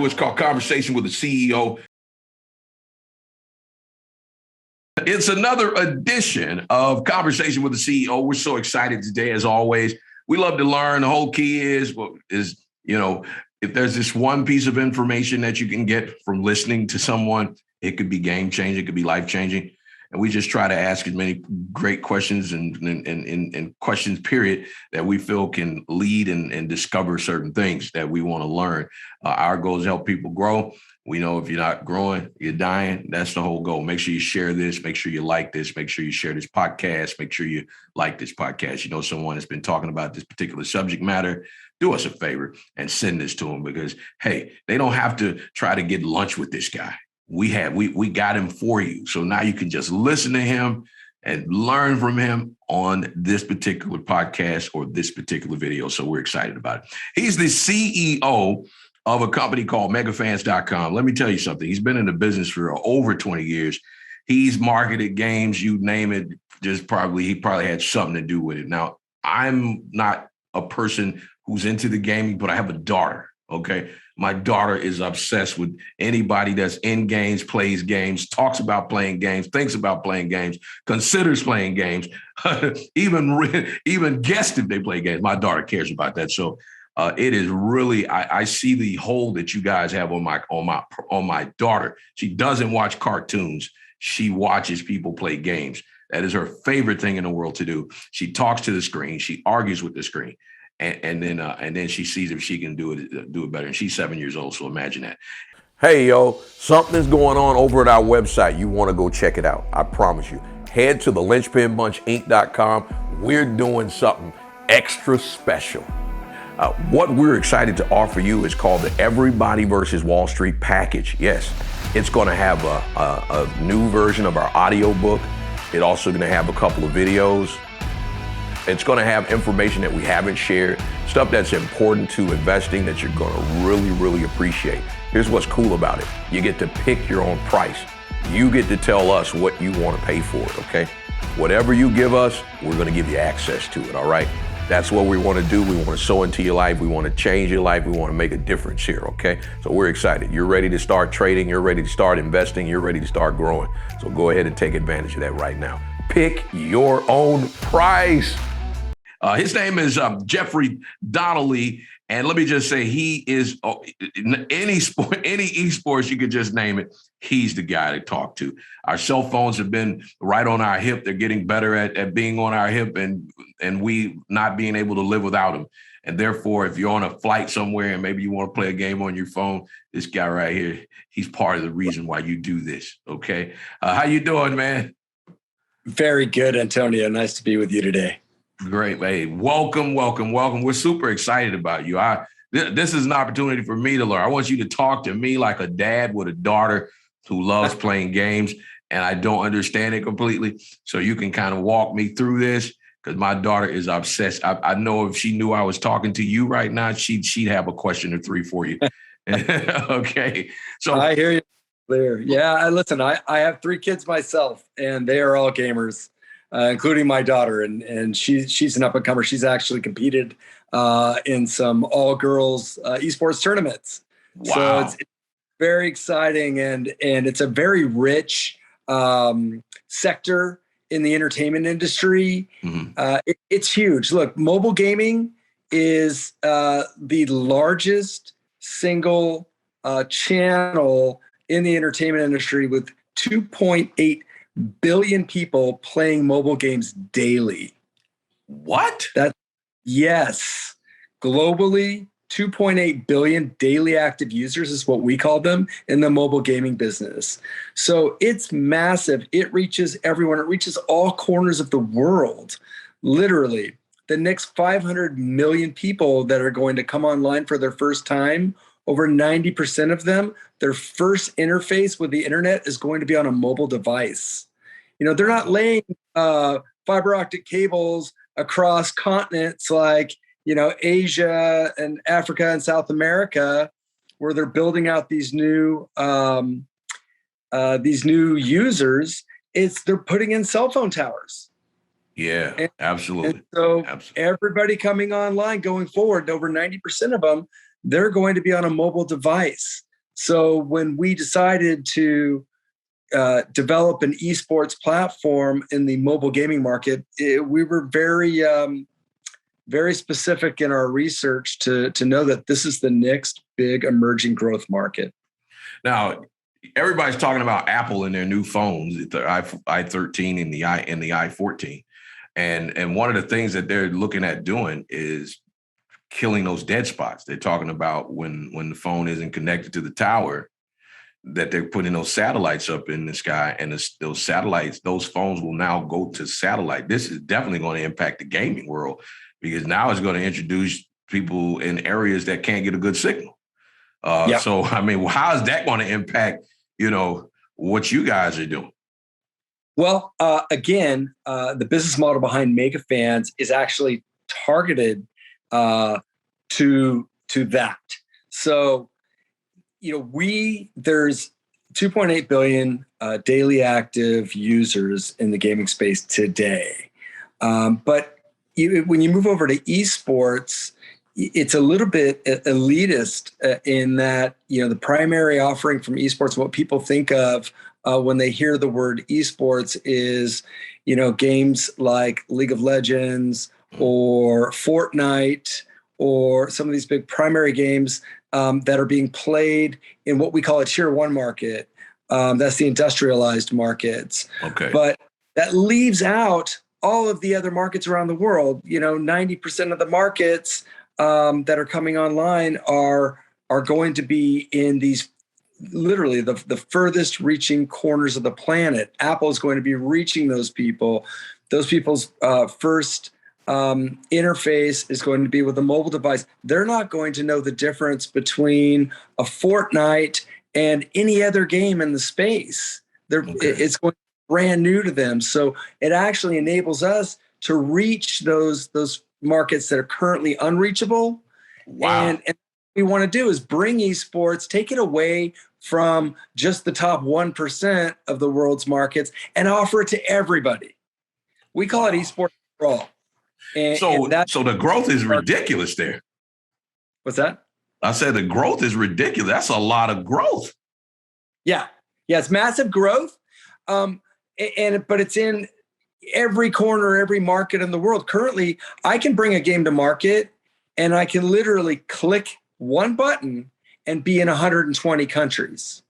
do is called Conversation with the CEO. It's another edition of Conversation with the CEO. We're so excited today, as always. We love to learn. The whole key is, if there's this one piece of information that you can get from listening to someone, it could be game-changing, it could be life-changing. And we just try to ask as many great questions and questions, period, that we feel can lead and discover certain things that we want to learn. Our goal is to help people grow. We know if you're not growing, you're dying. That's the whole goal. Make sure you share this. Make sure you like this. Make sure you share this podcast. Make sure you like this podcast. You know someone has been talking about this particular subject matter. Do us a favor and send this to them because, hey, they don't have to try to get lunch with this guy. We got him for you. So now you can just listen to him and learn from him on this particular podcast or this particular video. So we're excited about it. He's the CEO of a company called Megafans.com. Let me tell you something. He's been in the business for over 20 years. He's marketed games, you name it. He probably had something to do with it. Now, I'm not a person who's into the gaming, but I have a daughter. Okay. My daughter is obsessed with anybody that's in games, plays games, talks about playing games, thinks about playing games, considers playing games, even guessed if they play games. My daughter cares about that. So it is really, I see the hold that you guys have on my daughter. She doesn't watch cartoons. She watches people play games. That is her favorite thing in the world to do. She talks to the screen. She argues with the screen. And then she sees if she can do it better. And she's 7 years old, so imagine that. Hey, yo, something's going on over at our website. You want to go check it out. I promise you. Head to thelinchpinbunchinc.com. We're doing something extra special. What we're excited to offer you is called the Everybody versus Wall Street package. Yes, it's going to have a new version of our audio book. It's also going to have a couple of videos. It's going to have information that we haven't shared, stuff that's important to investing that you're going to really, really appreciate. Here's what's cool about it. You get to pick your own price. You get to tell us what you want to pay for it, okay? Whatever you give us, we're going to give you access to it, all right? That's what we want to do. We want to sow into your life. We want to change your life. We want to make a difference here, okay? So we're excited. You're ready to start trading. You're ready to start investing. You're ready to start growing. So go ahead and take advantage of that right now. Pick your own price. His name is Jeffrey Donnelley, and let me just say he is any sport, any esports you could just name it. He's the guy to talk to. Our cell phones have been right on our hip. They're getting better at being on our hip, and we not being able to live without them. And therefore, if you're on a flight somewhere and maybe you want to play a game on your phone, this guy right here, he's part of the reason why you do this. Okay, how you doing, man? Very good, Antonio. Nice to be with you today. Great. Hey, welcome. We're super excited about you. This is an opportunity for me to learn. I want you to talk to me like a dad with a daughter who loves playing games, and I don't understand it completely. So you can kind of walk me through this because my daughter is obsessed. I know if she knew I was talking to you right now, she'd have a question or three for you. Okay. So I hear you clear. Yeah. Listen, I have 3 kids myself, and they are all gamers. Including my daughter, and she's an up-and-comer. She's actually competed in some all-girls esports tournaments. Wow. So it's very exciting, and it's a very rich sector in the entertainment industry. Mm-hmm. It's huge. Look, mobile gaming is the largest single channel in the entertainment industry with 2.8 billion people playing mobile games daily. What? Yes. Globally, 2.8 billion daily active users is what we call them in the mobile gaming business. So it's massive. It reaches everyone. It reaches all corners of the world. Literally, the next 500 million people that are going to come online for their first time, over 90% of them, their first interface with the internet is going to be on a mobile device. You know, they're not laying fiber optic cables across continents like, Asia and Africa and South America, where they're building out these new users. They're putting in cell phone towers. Yeah, absolutely. And so everybody coming online going forward, over 90% of them, they're going to be on a mobile device. So when we decided to develop an esports platform in the mobile gaming market, we were very specific in our research to know that this is the next big emerging growth market. Now, everybody's talking about Apple and their new phones, the i13 and the i14, and one of the things that they're looking at doing is killing those dead spots. They're talking about when the phone isn't connected to the tower, that they're putting those satellites up in the sky, and those satellites, those phones will now go to satellite. This is definitely going to impact the gaming world, because now it's going to introduce people in areas that can't get a good signal. So, I mean, how is that going to impact, what you guys are doing? Well, again, the business model behind Megafans is actually targeted to that. So, there's 2.8 billion daily active users in the gaming space today. But when you move over to esports, it's a little bit elitist in that, the primary offering from esports, what people think of when they hear the word esports is, games like League of Legends or Fortnite or some of these big primary games that are being played in what we call a tier one market. That's the industrialized markets. Okay. But that leaves out all of the other markets around the world. 90% of the markets that are coming online are going to be in these literally the furthest reaching corners of the planet. Apple is going to be reaching those people. Those people's first interface is going to be with a mobile device. They're not going to know the difference between a Fortnite and any other game in the space. It's going to be brand new to them. So it actually enables us to reach those markets that are currently unreachable. Wow. And what we want to do is bring esports, take it away from just the top 1% of the world's markets and offer it to everybody. We call it esports for all. So the growth is ridiculous there. What's that? I said the growth is ridiculous. That's a lot of growth. Yeah, it's massive growth. But it's in every corner, every market in the world. Currently, I can bring a game to market and I can literally click one button and be in 120 countries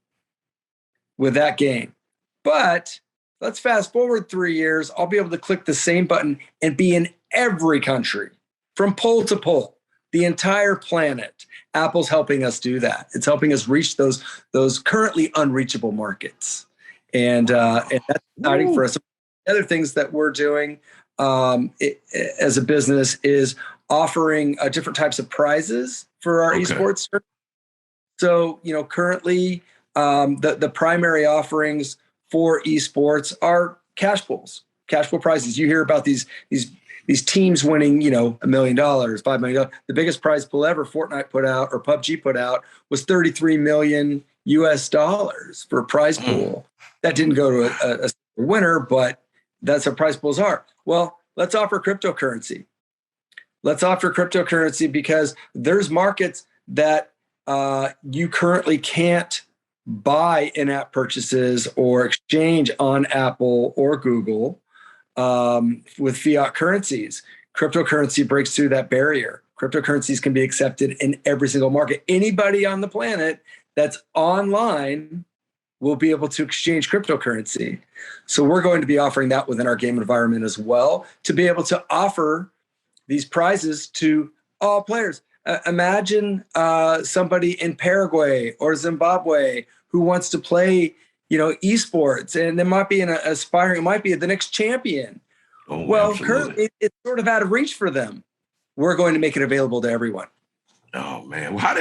with that game. But let's fast forward 3 years. I'll be able to click the same button and be in every country from pole to pole, the entire planet. Apple's helping us do that. It's helping us reach those currently unreachable markets. And that's exciting for us. Other things that we're doing as a business is offering different types of prizes for our esports. So, currently the primary offerings for esports are cash pool prizes. You hear about these teams winning, $1 million, $5 million. The biggest prize pool ever Fortnite put out or PUBG put out was $33 million US for a prize pool. That didn't go to a winner, but that's what prize pools are. Well, let's offer cryptocurrency. Let's offer cryptocurrency because there's markets that you currently can't buy in-app purchases or exchange on Apple or Google with fiat currencies. Cryptocurrency breaks through that barrier. Cryptocurrencies can be accepted in every single market. Anybody on the planet that's online will be able to exchange cryptocurrency. So we're going to be offering that within our game environment as well, to be able to offer these prizes to all players. Imagine somebody in Paraguay or Zimbabwe who wants to play, esports, and they might be it might be the next champion. Well, currently it's sort of out of reach for them. We're going to make it available to everyone. Oh man, well,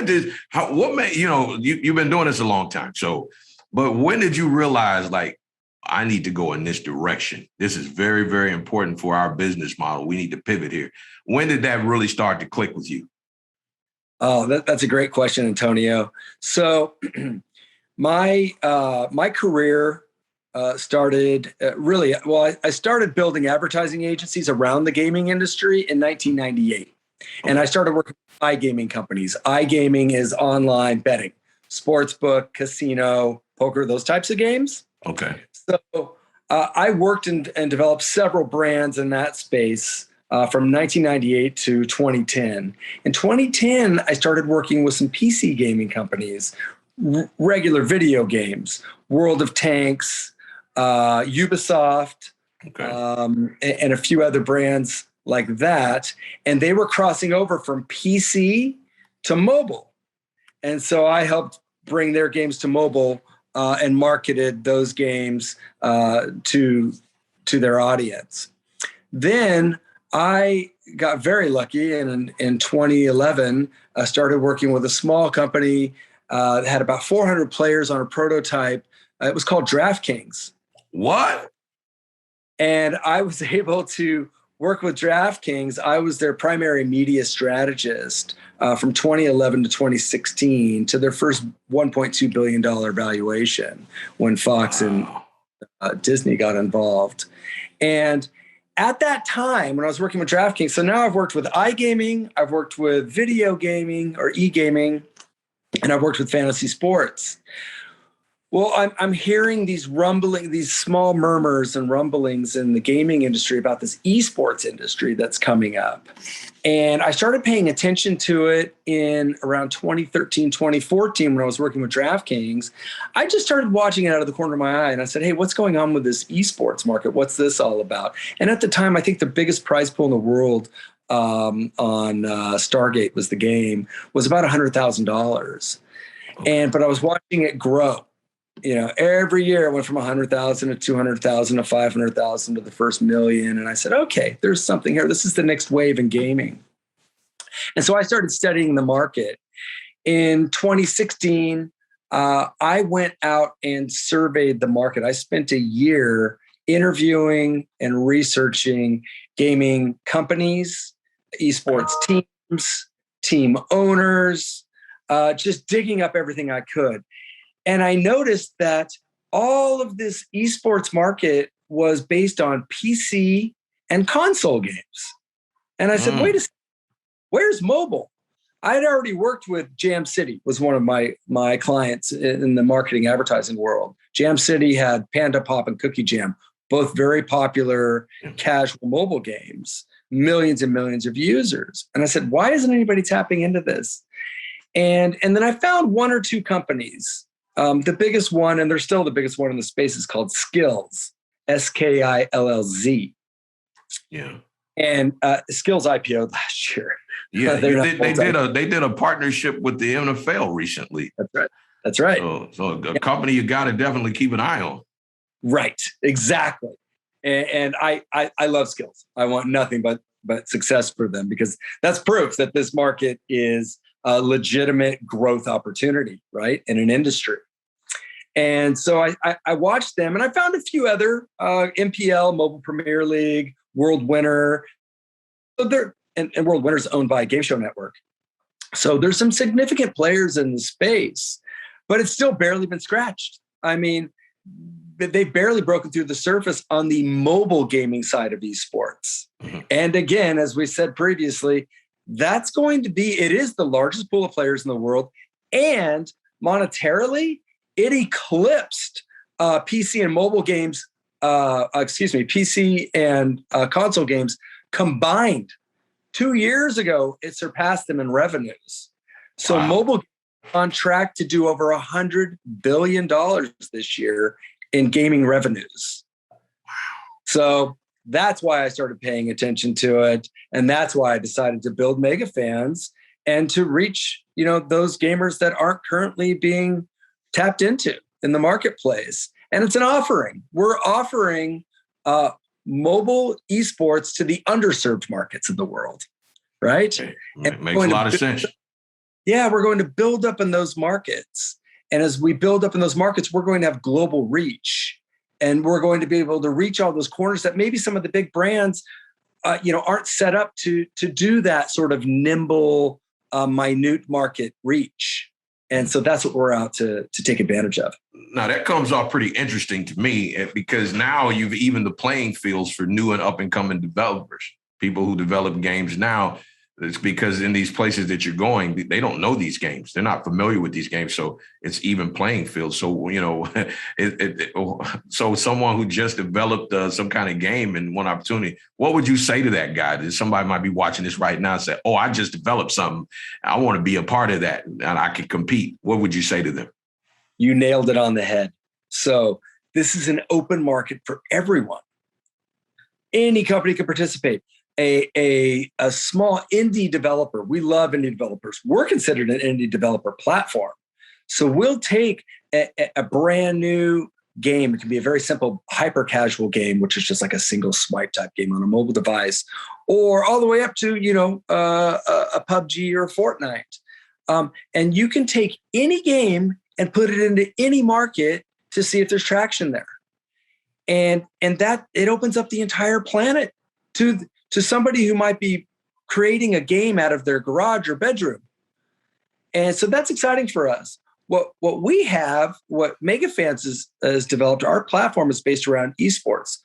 what made, you've been doing this a long time. So, but when did you realize, like, I need to go in this direction? This is very, very important for our business model. We need to pivot here. When did that really start to click with you? Oh, that's a great question, Antonio. So my career started I started building advertising agencies around the gaming industry in 1998. And I started working with iGaming companies. iGaming is online betting. sportsbook, casino, poker, those types of games. Okay. So I worked and developed several brands in that space from 1998 to 2010. In 2010, I started working with some PC gaming companies, regular video games, World of Tanks, Ubisoft, and a few other brands like that. And they were crossing over from PC to mobile. And so I helped bring their games to mobile and marketed those games to their audience. Then I got very lucky, and in 2011, I started working with a small company that had about 400 players on a prototype. It was called DraftKings. What? And I was able to work with DraftKings. I was their primary media strategist from 2011 to 2016 to their first $1.2 billion valuation when Fox and Disney got involved. And at that time, when I was working with DraftKings, so now I've worked with iGaming, I've worked with video gaming or e-gaming, and I've worked with fantasy sports. Well, I'm hearing these small murmurs and rumblings in the gaming industry about this esports industry that's coming up. And I started paying attention to it in around 2013, 2014, when I was working with DraftKings. I just started watching it out of the corner of my eye. And I said, hey, what's going on with this esports market? What's this all about? And at the time, I think the biggest prize pool in the world on Stargate was the game, was about $100,000. But I was watching it grow. Every year it went from 100,000 to 200,000 to 500,000 to the first million. And I said, okay, there's something here. This is the next wave in gaming. And so I started studying the market. In 2016, I went out and surveyed the market. I spent a year interviewing and researching gaming companies, esports teams, team owners, just digging up everything I could. And I noticed that all of this esports market was based on PC and console games. And I said, wait a second, where's mobile? I had already worked with Jam City, was one of my clients in the marketing advertising world. Jam City had Panda Pop and Cookie Jam, both very popular casual mobile games, millions and millions of users. And I said, why isn't anybody tapping into this? And then I found one or two companies. The biggest one, and they're still the biggest one in the space, is called Skills, Skillz. Yeah. And Skills IPO'd last year. Yeah, they did a partnership with the NFL recently. That's right. So a company you got to definitely keep an eye on. Right. Exactly. And I love Skills. I want nothing but success for them, because that's proof that this market is a legitimate growth opportunity, right, in an industry. And so I watched them, and I found a few other MPL, Mobile Premier League, World Winner. So and World Winner is owned by a game show network. So there's some significant players in the space, but it's still barely been scratched. I mean, they've barely broken through the surface on the mobile gaming side of esports. Mm-hmm. And again, as we said previously, it is the largest pool of players in the world. And monetarily, it eclipsed PC and mobile games, PC and console games combined. 2 years ago, it surpassed them in revenues. So mobile on track to do over $100 billion this year in gaming revenues. So that's why I started paying attention to it. And that's why I decided to build Megafans and to reach, those gamers that aren't currently being tapped into in the marketplace. And it's an offering. We're offering mobile esports to the underserved markets of the world, right? It makes a lot of sense. Yeah, we're going to build up in those markets. And as we build up in those markets, we're going to have global reach. And we're going to be able to reach all those corners that maybe some of the big brands, aren't set up to do that sort of nimble, minute market reach. And so that's what we're out to take advantage of. Now, that comes off pretty interesting to me, because now you've evened the playing fields for new and up-and-coming developers, people who develop games now. It's because in these places that you're going, they don't know these games. They're not familiar with these games. So it's even playing field. So, so someone who just developed some kind of game and one opportunity, what would you say to that guy? Somebody might be watching this right now and say, oh, I just developed something. I want to be a part of that and I can compete. What would you say to them? You nailed it on the head. So this is an open market for everyone. Any company can participate. A small indie developer, we love indie developers. We're considered an indie developer platform. So we'll take a brand new game. It can be a very simple hyper casual game, which is just like a single swipe type game on a mobile device, or all the way up to, a PUBG or a Fortnite. And you can take any game and put it into any market to see if there's traction there. And that it opens up the entire planet to somebody who might be creating a game out of their garage or bedroom. And so that's exciting for us. What we have, what Megafans has developed, our platform is based around esports.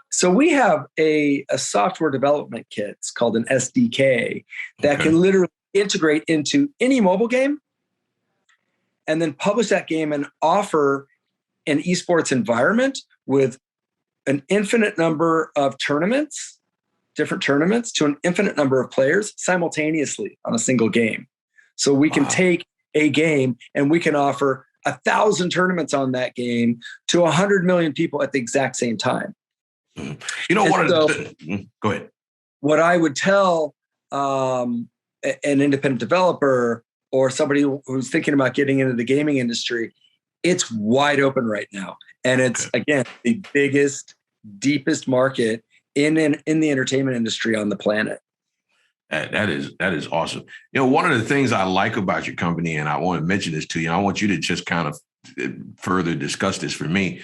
So we have a software development kit. It's called an SDK that can literally integrate into any mobile game and then publish that game and offer an esports environment with an infinite number of tournaments, different tournaments to an infinite number of players simultaneously on a single game. So we can take a game and we can offer 1,000 tournaments on that game to 100 million people at the exact same time. Go ahead. What I would tell an independent developer or somebody who's thinking about getting into the gaming industry, it's wide open right now. And it's, again, the biggest, deepest market in the entertainment industry on the planet. That is awesome. One of the things I like about your company, and I want to mention this to you, I want you to just kind of further discuss this for me.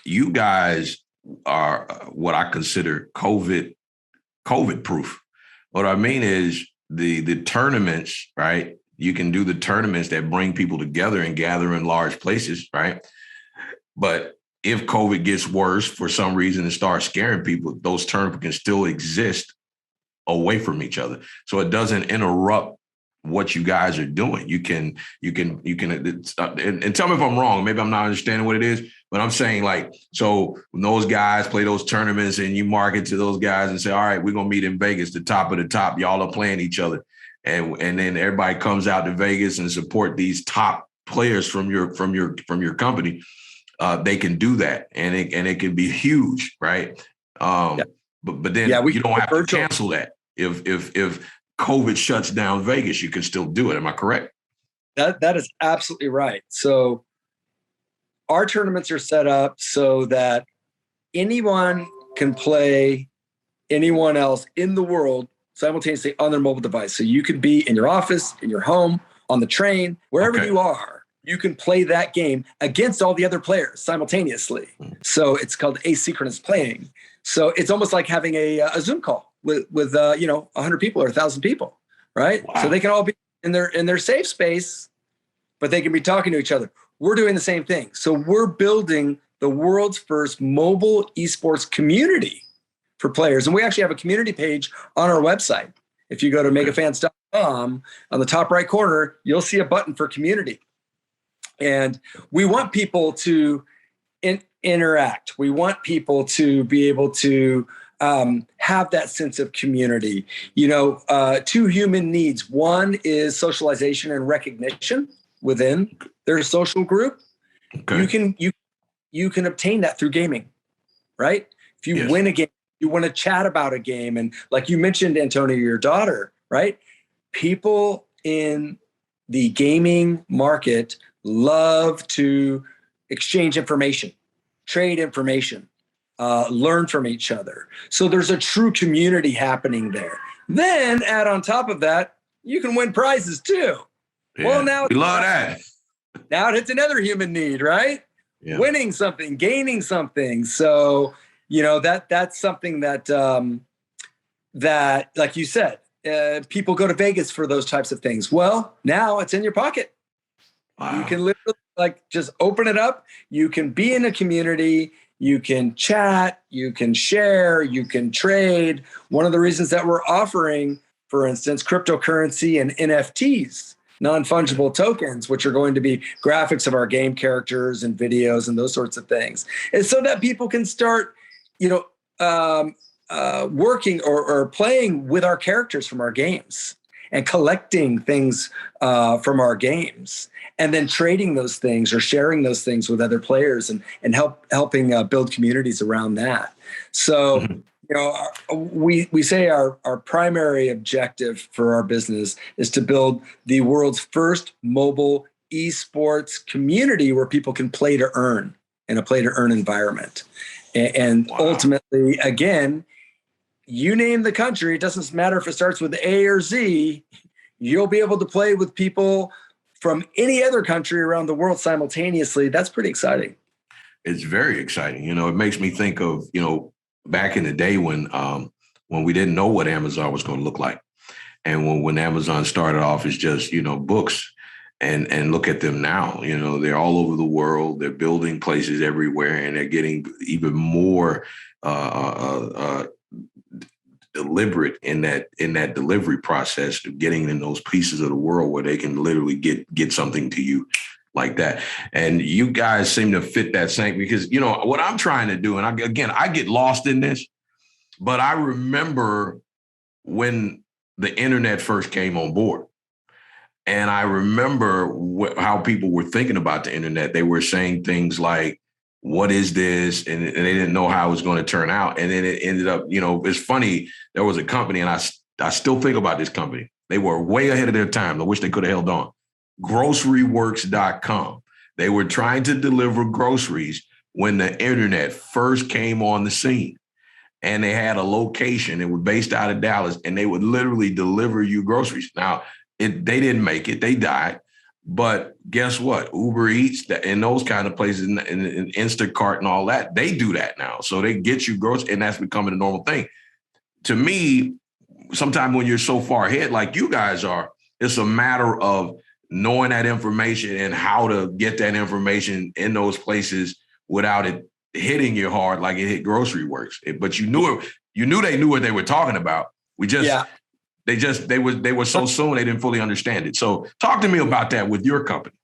You guys are what I consider COVID proof. What I mean is the tournaments, right? You can do the tournaments that bring people together and gather in large places, right? But if COVID gets worse for some reason and starts scaring people, those tournaments can still exist away from each other. So it doesn't interrupt what you guys are doing. You can, and tell me if I'm wrong, maybe I'm not understanding what it is, but I'm saying so when those guys play those tournaments and you market to those guys and say, all right, we're going to meet in Vegas, the top of the top, y'all are playing each other. And then everybody comes out to Vegas and support these top players from your company. They can do that, and it can be huge, right? But then you don't have to cancel that. If COVID shuts down Vegas, you can still do it. Am I correct? That is absolutely right. So our tournaments are set up so that anyone can play anyone else in the world simultaneously on their mobile device. So you could be in your office, in your home, on the train, wherever you are, you can play that game against all the other players simultaneously. So it's called asynchronous playing. So it's almost like having a Zoom call with 100 people or 1,000 people, right? Wow. So they can all be in their safe space, but they can be talking to each other. We're doing the same thing. So we're building the world's first mobile esports community for players. And we actually have a community page on our website. If you go to megafans.com, on the top right corner, you'll see a button for community. And we want people to interact. We want people to be able to have that sense of community. Two human needs. One is socialization and recognition within their social group. Okay. You can obtain that through gaming, right? If you win a game, you want to chat about a game. And like you mentioned, Antonio, your daughter, right? People in the gaming market love to exchange information, trade information, learn from each other. So there's a true community happening there. Then add on top of that, you can win prizes too. Yeah, well, now we love that. Now it hits another human need, right? Yeah. Winning something, gaining something. So, that's something that like you said, people go to Vegas for those types of things. Well, now it's in your pocket. Wow. You can literally just open it up. You can be in a community. You can chat. You can share. You can trade. One of the reasons that we're offering for instance, cryptocurrency and NFTs, non-fungible tokens, which are going to be graphics of our game characters and videos and those sorts of things. And so that people can start, working or playing with our characters from our games and collecting things from our games, and then trading those things or sharing those things with other players and helping build communities around that. So, we say our primary objective for our business is to build the world's first mobile esports community where people can play to earn in a play to earn environment. And ultimately, again, you name the country, it doesn't matter if it starts with A or Z, you'll be able to play with people from any other country around the world simultaneously. That's pretty exciting. It's very exciting. It makes me think of, back in the day when we didn't know what Amazon was going to look like. And when Amazon started off as just, books, and look at them now, they're all over the world. They're building places everywhere, and they're getting even more deliberate in that delivery process of getting in those pieces of the world where they can literally get something to you like that. And you guys seem to fit that same, because, what I'm trying to do, and I get lost in this, but I remember when the internet first came on board. And I remember how people were thinking about the internet. They were saying things like, what is this? And they didn't know how it was going to turn out. And then it ended up, it's funny. There was a company, and I still think about this company. They were way ahead of their time. I wish they could have held on. Groceryworks.com. They were trying to deliver groceries when the internet first came on the scene. And they had a location. It was based out of Dallas, and they would literally deliver you groceries. Now, they didn't make it. They died. But guess what? Uber Eats and those kind of places, and Instacart and all that, they do that now. So they get you groceries, and that's becoming a normal thing. To me, sometimes when you're so far ahead like you guys are, it's a matter of knowing that information and how to get that information in those places without it hitting you hard like it hit Grocery Works. But you knew they knew what they were talking about. They were so soon they didn't fully understand it. So talk to me about that with your company.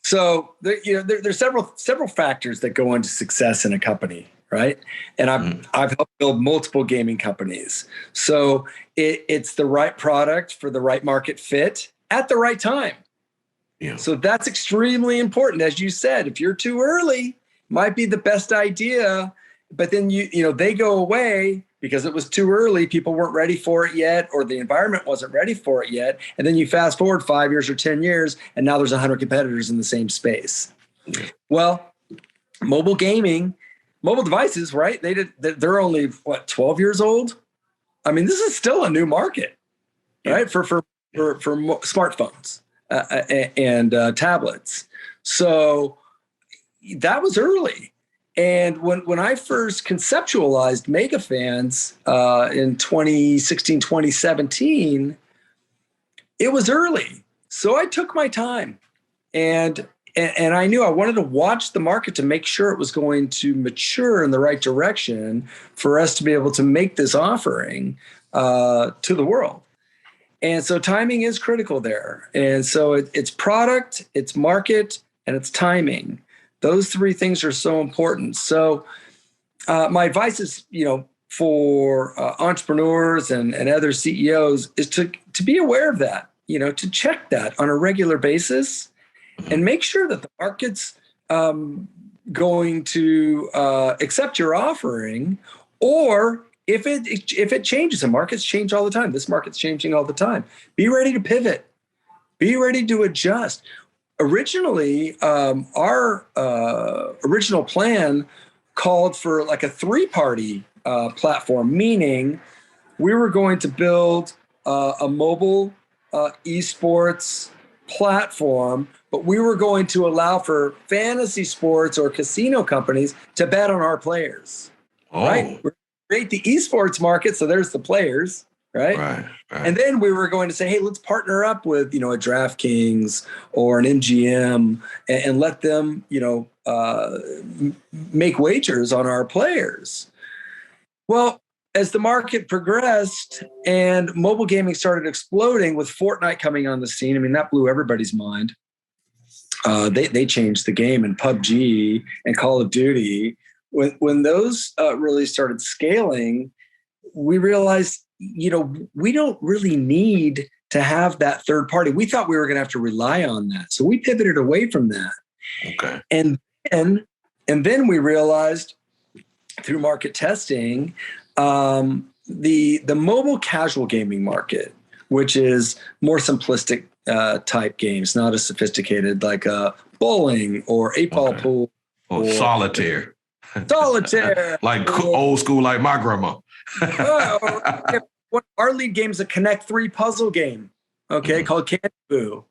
So there's several factors that go into success in a company, right? And I've helped build multiple gaming companies. So it's the right product for the right market fit at the right time. Yeah. So that's extremely important. As you said, if you're too early, might be the best idea, but then they go away because it was too early. People weren't ready for it yet, or the environment wasn't ready for it yet. And then you fast forward 5 years or 10 years, and now there's 100 competitors in the same space. Yeah. Well, mobile devices, right? They're only 12 years old. I mean, this is still a new market, right? For smartphones and tablets. So that was early. And when I first conceptualized Megafans in 2016, 2017, it was early. So I took my time, and I knew I wanted to watch the market to make sure it was going to mature in the right direction for us to be able to make this offering to the world. And so timing is critical there. And so it's product, it's market, and it's timing. Those three things are so important. So my advice is, for entrepreneurs and other CEOs is to be aware of that, to check that on a regular basis and make sure that the market's going to accept your offering, or if it changes, and markets change all the time. This market's changing all the time. Be ready to pivot. Be ready to adjust. Originally, our original plan called for like a three-party platform, meaning we were going to build a mobile esports platform, but we were going to allow for fantasy sports or casino companies to bet on our players. Right? We're create the esports market, so there's the players. Right. And then we were going to say, hey, let's partner up with, a DraftKings or an MGM and let them, make wagers on our players. Well, as the market progressed and mobile gaming started exploding with Fortnite coming on the scene, I mean, that blew everybody's mind. They changed the game, and PUBG and Call of Duty. When those really started scaling, we realized, we don't really need to have that third party. We thought we were going to have to rely on that. So we pivoted away from that. Okay. And then we realized through market testing, the mobile casual gaming market, which is more simplistic type games, not as sophisticated, like bowling or 8-ball pool. Or solitaire. Solitaire. Like old school, like my grandma. Our lead game is a Connect 3 puzzle game, called Candy Boo.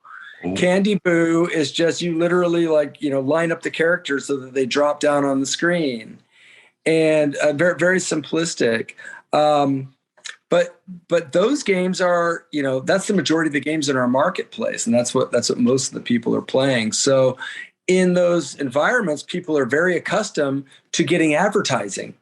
Ooh. Candy Boo is just, you literally line up the characters so that they drop down on the screen. And very, very simplistic. But those games are, that's the majority of the games in our marketplace. And that's what most of the people are playing. So in those environments, people are very accustomed to getting advertising.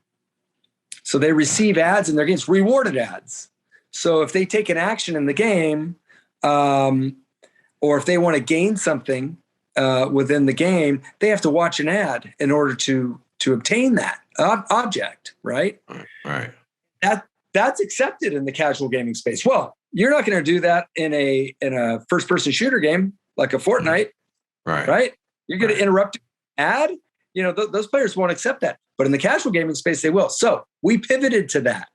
So they receive ads in their games, rewarded ads. So if they take an action in the game, or if they want to gain something within the game, they have to watch an ad in order to obtain that object, right? Right. That's accepted in the casual gaming space. Well, you're not going to do that in a first-person shooter game like a Fortnite, right? You're going to interrupt an ad. Those players won't accept that. But in the casual gaming space, they will. So we pivoted to that.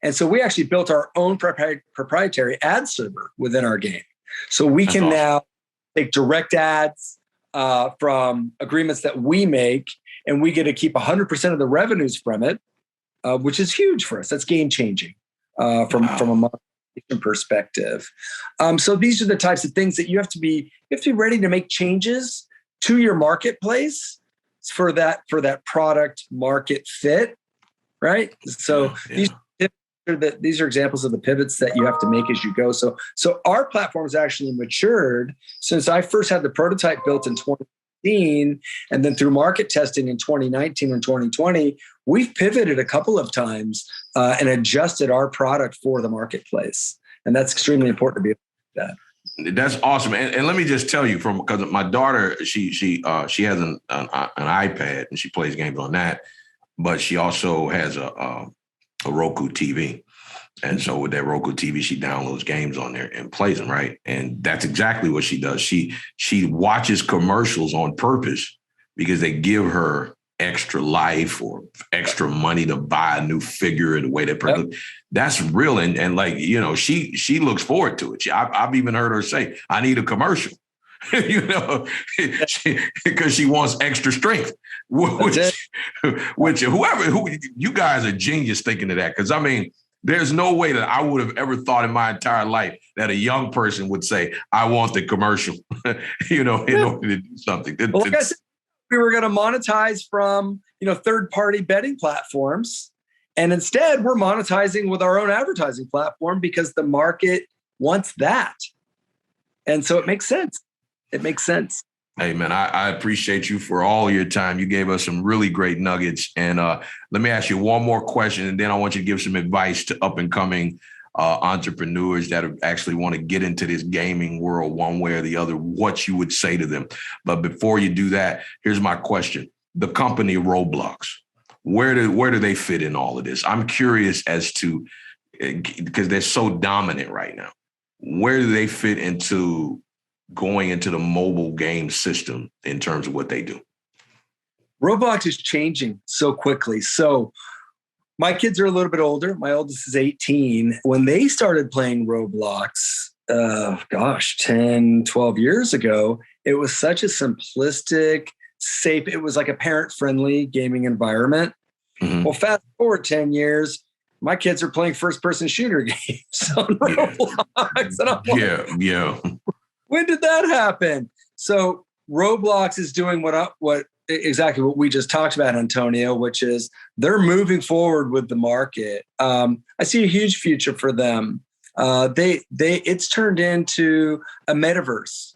And so we actually built our own proprietary ad server within our game. So we can now take direct ads from agreements that we make, and we get to keep 100% of the revenues from it, which is huge for us. That's game changing from a monetization perspective. So these are the types of things that you have to be ready to make changes to your marketplace for that product market fit, right? So these are examples of the pivots that you have to make as you go. So our platform has actually matured since I first had the prototype built in 2018, and then through market testing in 2019 and 2020, we've pivoted a couple of times and adjusted our product for the marketplace. And that's extremely important to be able to do that. That's awesome. And let me just tell you, because my daughter, she has an iPad and she plays games on that, but she also has a Roku TV. And so with that Roku TV, she downloads games on there and plays them, right? And that's exactly what she does. She watches commercials on purpose because they give her extra life or extra money to buy a new figure in the way that that's real. And like, she looks forward to it. I've even heard her say, I need a commercial, because she wants extra strength, which who you guys are genius thinking of that. Cause I mean, there's no way that I would have ever thought in my entire life that a young person would say, I want the commercial, in order to do something. Like I said, we were going to monetize from, third-party betting platforms. And instead, we're monetizing with our own advertising platform because the market wants that. And so it makes sense. Hey, man, I appreciate you for all your time. You gave us some really great nuggets. And let me ask you one more question, and then I want you to give some advice to up-and-coming entrepreneurs that actually want to get into this gaming world one way or the other, what you would say to them. But before you do that, here's my question. The company Roblox, where do they fit in all of this? I'm curious as to, because they're so dominant right now, where do they fit into going into the mobile game system in terms of what they do? Roblox is changing so quickly. So my kids are a little bit older. My oldest is 18. When they started playing Roblox, 10, 12 years ago, it was such a simplistic, safe, it was like a parent-friendly gaming environment. Mm-hmm. Well, fast forward 10 years, my kids are playing first-person shooter games on Roblox. And I'm like, yeah. When did that happen? So Roblox is doing exactly what we just talked about, Antonio, which is they're moving forward with the market. I see a huge future for them. It's turned into a metaverse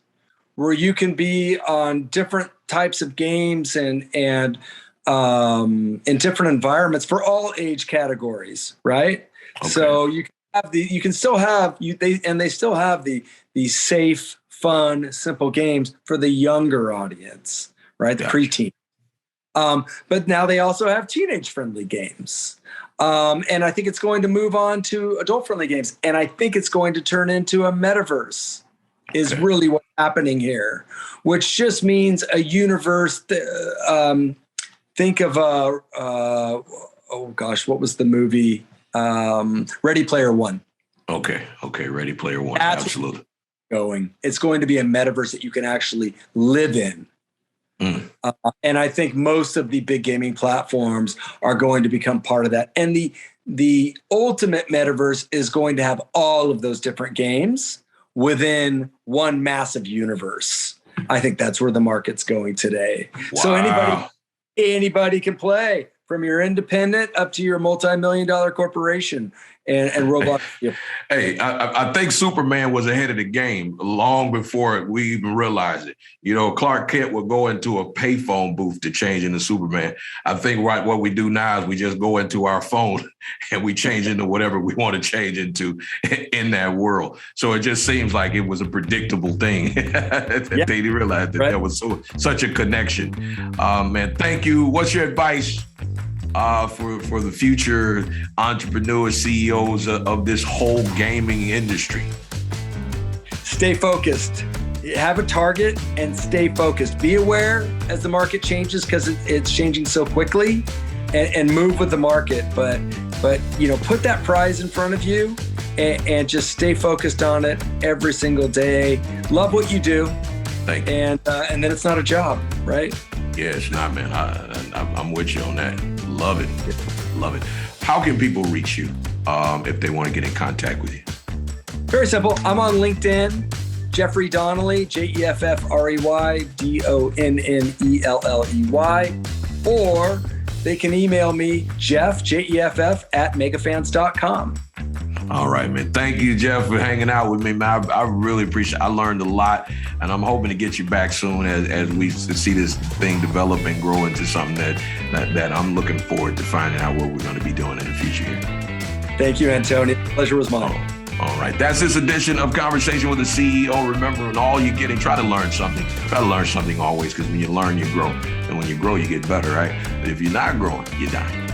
where you can be on different types of games and in different environments for all age categories, right? Okay. So you can still have they still have the safe, fun, simple games for the younger audience, right? The preteen. But now they also have teenage-friendly games. And I think it's going to move on to adult-friendly games. And I think it's going to turn into a metaverse is really what's happening here, which just means a universe. Think of what was the movie? Ready Player One. Okay. Ready Player One. Absolutely. It's going to be a metaverse that you can actually live in. And I think most of the big gaming platforms are going to become part of that. And the ultimate metaverse is going to have all of those different games within one massive universe. I think that's where the market's going today. Wow. So anybody can play, from your independent up to your multi-million-dollar corporation. And Roblox. Hey, I think Superman was ahead of the game long before we even realized it. Clark Kent would go into a payphone booth to change into Superman. I think what we do now is we just go into our phone and we change into whatever we want to change into in that world. So it just seems like it was a predictable thing. They didn't realize that there was such a connection. Man, thank you. What's your advice for the future entrepreneurs, CEOs of this whole gaming industry? Stay focused. Have a target and stay focused. Be aware as the market changes, because it's changing so quickly, and move with the market. But put that prize in front of you and just stay focused on it every single day. Love what you do. Thank you. And then it's not a job, right? Yeah, it's not, man. I'm with you on that. Love it. Love it. How can people reach you if they want to get in contact with you? Very simple. I'm on LinkedIn, Jeffrey Donnelley, Jeffrey Donnelley. Or they can email me, Jeff, Jeff, at megafans.com. All right, man. Thank you, Jeff, for hanging out with me, man. I really appreciate it. I learned a lot, and I'm hoping to get you back soon as we see this thing develop and grow into something that I'm looking forward to finding out what we're going to be doing in the future here. Thank you, Antonio. Pleasure was mine. All right. That's this edition of Conversation with the CEO. Remember, in all you're getting, try to learn something. Try to learn something always, because when you learn, you grow. And when you grow, you get better, right? But if you're not growing, you die.